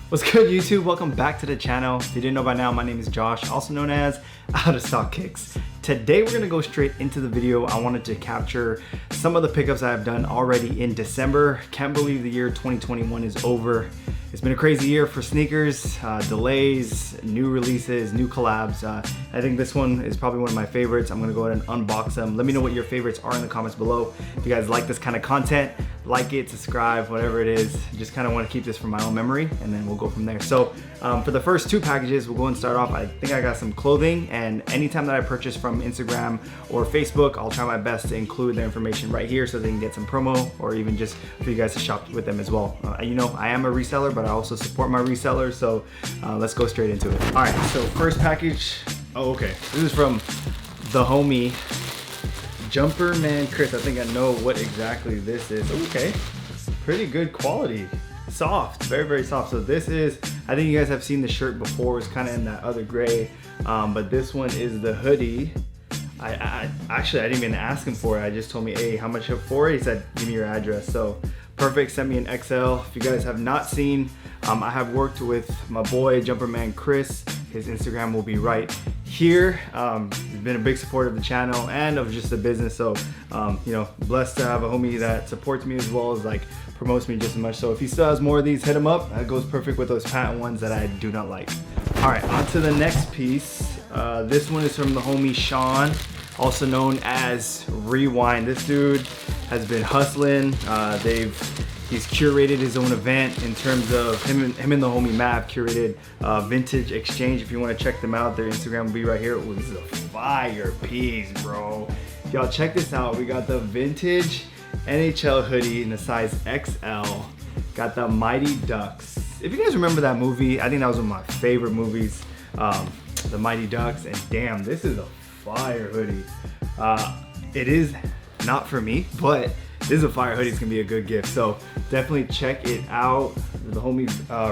What's good, YouTube? Welcome back to the channel. If you didn't know by now, my name is Josh, also known as OOSKicks. Today we're gonna go straight into the video. I wanted to capture some of the pickups I have done already in December. Can't believe the year 2021 is over. It's been a crazy year for sneakers, delays, new releases, new collabs. I think this one is probably one of my favorites. I'm gonna go ahead and unbox them. Let me know what your favorites are in the comments below. If you guys like this kind of content, like it, subscribe, whatever it is. Just kind of want to keep this for my own memory, and then we'll go from there. So for the first two packages, we'll go and start off. I think I got some clothing, and anytime that I purchase from Instagram or Facebook, I'll try my best to include their information right here so they can get some promo, or even just for you guys to shop with them as well. You know, I am a reseller, but I also support my resellers, so let's go straight into it. All right, so first package. Oh, okay. This is from the homie Jumper Man Chris. I think I know what exactly this is. Okay, pretty good quality. Soft, very, very soft. So this is, I think you guys have seen the shirt before. It's kind of in that other gray, but this one is the hoodie. I actually, I didn't even ask him for it. I just told me, hey, how much for it? He said, give me your address. So perfect, sent me an XL. If you guys have not seen, I have worked with my boy Jumper Man Chris. His Instagram will be right here. He's been a big supporter of the channel and of just the business. So, you know, blessed to have a homie that supports me as well as like promotes me just as much. So if he still has more of these, hit him up. That goes perfect with those patent ones that I do not like. All right, on to the next piece. This one is from the homie Sean, also known as Rewind. This dude has been hustling. He's curated his own event in terms of him and the homie Mav curated Vintage Exchange. If you want to check them out, their Instagram will be right here. Ooh, this is a fire piece, bro. Y'all check this out. We got the vintage NHL hoodie in the size XL. Got the Mighty Ducks. If you guys remember that movie, I think that was one of my favorite movies, the Mighty Ducks. And damn, this is a fire hoodie. It is not for me, but this is a fire hoodie. It's gonna be a good gift, so definitely check it out. The homie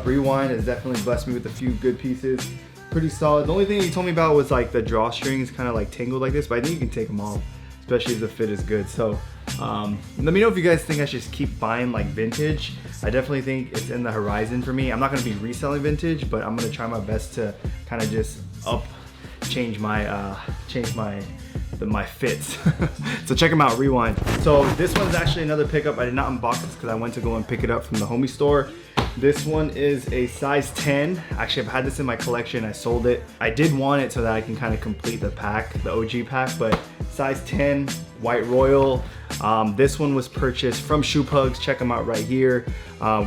Rewind has definitely blessed me with a few good pieces. Pretty solid. The only thing he told me about was like the drawstrings kind of like tangled like this, but I think you can take them off, especially if the fit is good. So let me know if you guys think I should keep buying like vintage. I definitely think it's in the horizon for me. I'm not gonna be reselling vintage, but I'm gonna try my best to kind of just change my fits. So check them out, Rewind. So this one's actually another pickup. I did not unbox this because I went to go and pick it up from the homie store. This one is a size 10. Actually, I've had this in my collection. I sold it. I did want it so that I can kind of complete the pack, the OG pack, but size 10, white royal. This one was purchased from Shoe Pugs. Check them out right here.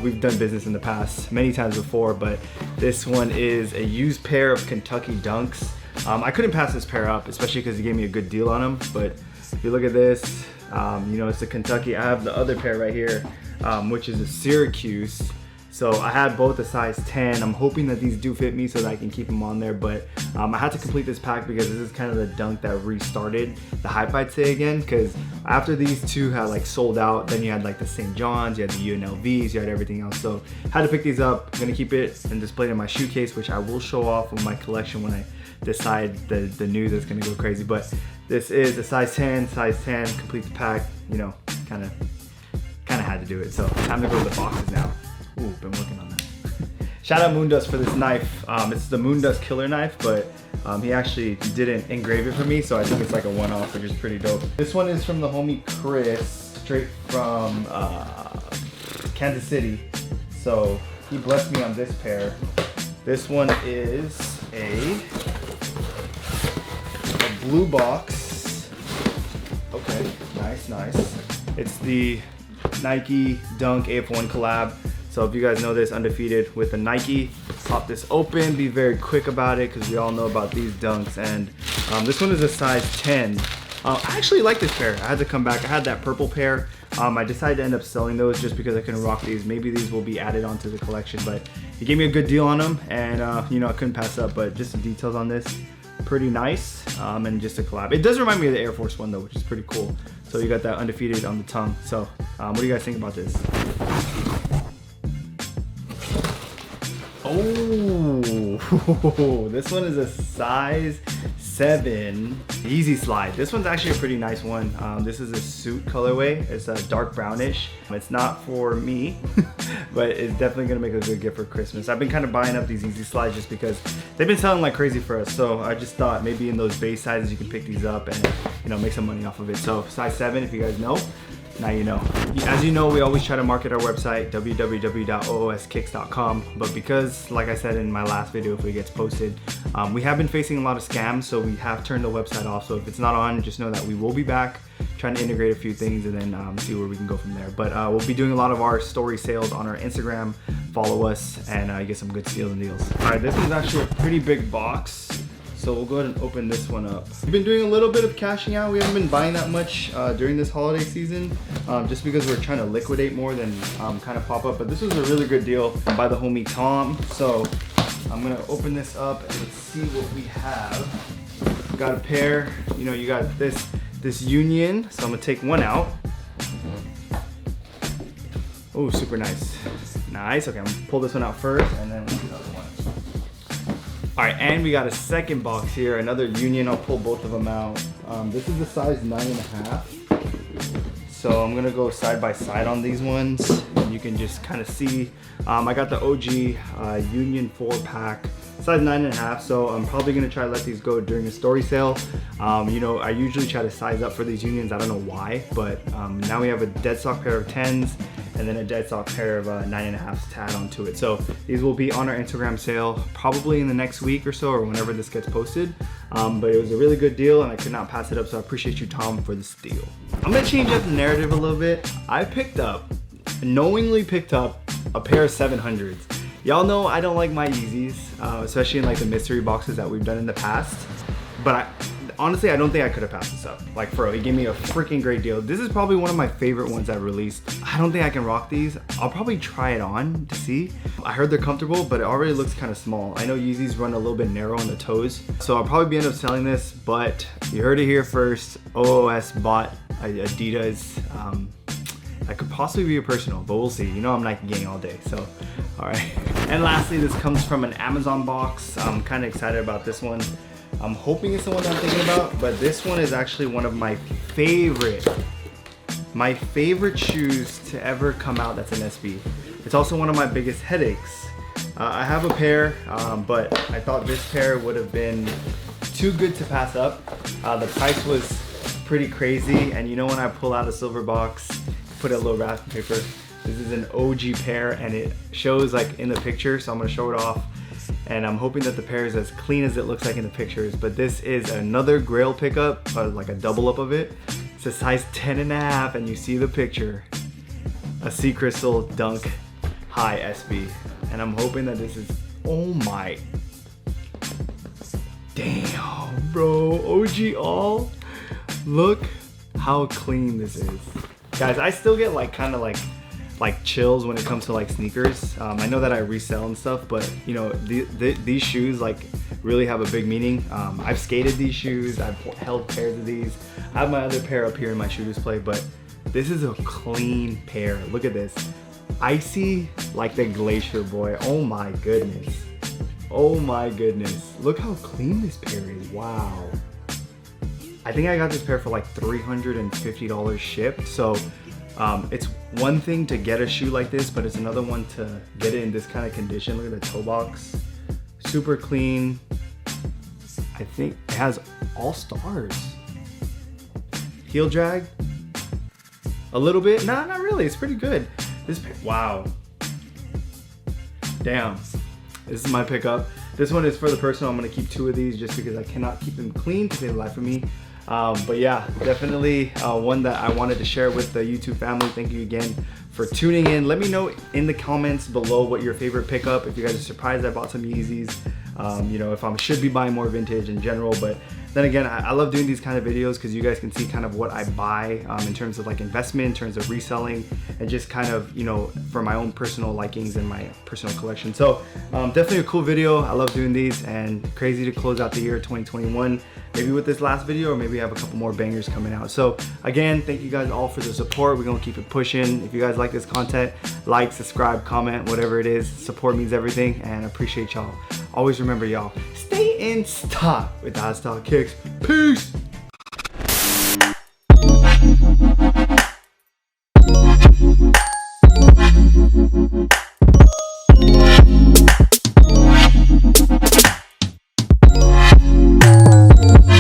We've done business in the past many times before, but this one is a used pair of Kentucky Dunks. I couldn't pass this pair up, especially because he gave me a good deal on them. But if you look at this, you know, it's a Kentucky. I have the other pair right here, which is a Syracuse. So I had both a size 10. I'm hoping that these do fit me so that I can keep them on there. But I had to complete this pack because this is kind of the dunk that restarted the hype, I'd say, again. Because after these two had like sold out, then you had like the St. John's, you had the UNLVs, you had everything else. So I had to pick these up. I'm gonna keep it and display it in my shoe case, which I will show off with my collection when I decide the news is gonna go crazy. But this is a size 10, complete the pack. You know, kind of had to do it. So time to go to the boxes now. Ooh, been working on that. Shout out Moondust for this knife. It's the Moondust killer knife, but he actually didn't engrave it for me, so I think it's like a one-off, which is pretty dope. This one is from the homie Chris, straight from Kansas City. So he blessed me on this pair. This one is a blue box. Okay, nice. It's the Nike Dunk AF1 collab. So if you guys know this, Undefeated with the Nike, pop this open, be very quick about it because we all know about these dunks. And this one is a size 10. I actually like this pair. I had to come back. I had that purple pair. I decided to end up selling those just because I couldn't rock these. Maybe these will be added onto the collection, but he gave me a good deal on them, and you know, I couldn't pass up. But just the details on this, pretty nice, and just a collab. It does remind me of the Air Force One though, which is pretty cool. So you got that Undefeated on the tongue. So what do you guys think about this? Oh, this one is a size 7 Yeezy slide. This one's actually a pretty nice one. This is a suit colorway. It's a dark brownish. It's not for me, but it's definitely gonna make a good gift for Christmas. I've been kind of buying up these Yeezy slides just because they've been selling like crazy for us. So I just thought maybe in those base sizes you can pick these up and, you know, make some money off of it. So size 7, if you guys know, now you know. As you know, we always try to market our website, www.ooskicks.com, but because, like I said in my last video, if it gets posted, we have been facing a lot of scams, so we have turned the website off. So if it's not on, just know that we will be back trying to integrate a few things and then see where we can go from there. But we'll be doing a lot of our story sales on our Instagram. Follow us and get some good steals and deals. All right, this one's actually a pretty big box. So we'll go ahead and open this one up. We've been doing a little bit of cashing out. We haven't been buying that much during this holiday season, just because we're trying to liquidate more than kind of pop up. But this was a really good deal by the homie Tom. So I'm gonna open this up and let's see what we have. We got a pair, you know, you got this Union. So I'm gonna take one out. Oh, super nice. Nice, okay, I'm gonna pull this one out first and then we'll do the other one. All right, and we got a second box here, another Union. I'll pull both of them out. This is the size 9.5. So I'm gonna go side by side on these ones. And you can just kind of see, I got the OG Union 4-pack, size 9.5. So I'm probably gonna try to let these go during the story sale. You know, I usually try to size up for these Unions. I don't know why, but now we have a dead stock pair of 10s and then a dead stock pair of 9.5s to add onto it. So these will be on our Instagram sale probably in the next week or so, or whenever this gets posted. But it was a really good deal and I could not pass it up, so I appreciate you, Tom, for this deal. I'm gonna change up the narrative a little bit. I knowingly picked up a pair of 700s. Y'all know I don't like my Yeezys, especially in like the mystery boxes that we've done in the past. But honestly, I don't think I could have passed this up. Like, for real, he gave me a freaking great deal. This is probably one of my favorite ones I've released. I don't think I can rock these. I'll probably try it on to see. I heard they're comfortable, but it already looks kind of small. I know Yeezys run a little bit narrow on the toes, so I'll probably end up selling this, but you heard it here first. OOS bought Adidas. That could possibly be a personal, but we'll see. You know I'm Nike gang all day, so all right. And lastly, this comes from an Amazon box. I'm kind of excited about this one. I'm hoping it's the one I'm thinking about, but this one is actually one of my favorite shoes to ever come out that's an SB. It's also one of my biggest headaches. I have a pair, but I thought this pair would have been too good to pass up. The price was pretty crazy, and you know when I pull out a silver box, put a little wrapping paper, this is an OG pair and it shows like in the picture, so I'm gonna show it off. And I'm hoping that the pair is as clean as it looks like in the pictures, but this is another Grail pickup, like a double up of it. It's a size 10.5 and you see the picture, a sea crystal dunk high SB. And I'm hoping that this is, oh my, damn bro, OG all, look how clean this is. Guys, I still get like kind of like chills when it comes to like sneakers. I know that I resell and stuff, but you know, these shoes like really have a big meaning. I've skated these shoes, I've held pairs of these. I have my other pair up here in my shoe display, but this is a clean pair. Look at this. Icy like the Glacier Boy. Oh my goodness. Oh my goodness. Look how clean this pair is. Wow. I think I got this pair for like $350 shipped. So it's one thing to get a shoe like this, but it's another one to get it in this kind of condition. Look at the toe box, super clean. I think it has all stars. Heel drag, a little bit. Nah, not really. It's pretty good. This, wow. Damn. This is my pickup. This one is for the personal. I'm gonna keep 2 of these just because I cannot keep them clean to save the life of me. But yeah, definitely one that I wanted to share with the YouTube family. Thank you again for tuning in. Let me know in the comments below what your favorite pickup. If you guys are surprised I bought some Yeezys, you know, if I should be buying more vintage in general. But then again, I love doing these kind of videos because you guys can see kind of what I buy in terms of like investment, in terms of reselling, and just kind of, you know, for my own personal likings and my personal collection. So definitely a cool video. I love doing these, and crazy to close out the year 2021. Maybe with this last video, or maybe we have a couple more bangers coming out. So again, thank you guys all for the support. We're gonna keep it pushing. If you guys like this content, like, subscribe, comment, whatever it is. Support means everything, and I appreciate y'all. Always remember, y'all, stay stay in stock with OOSKicks. Peace.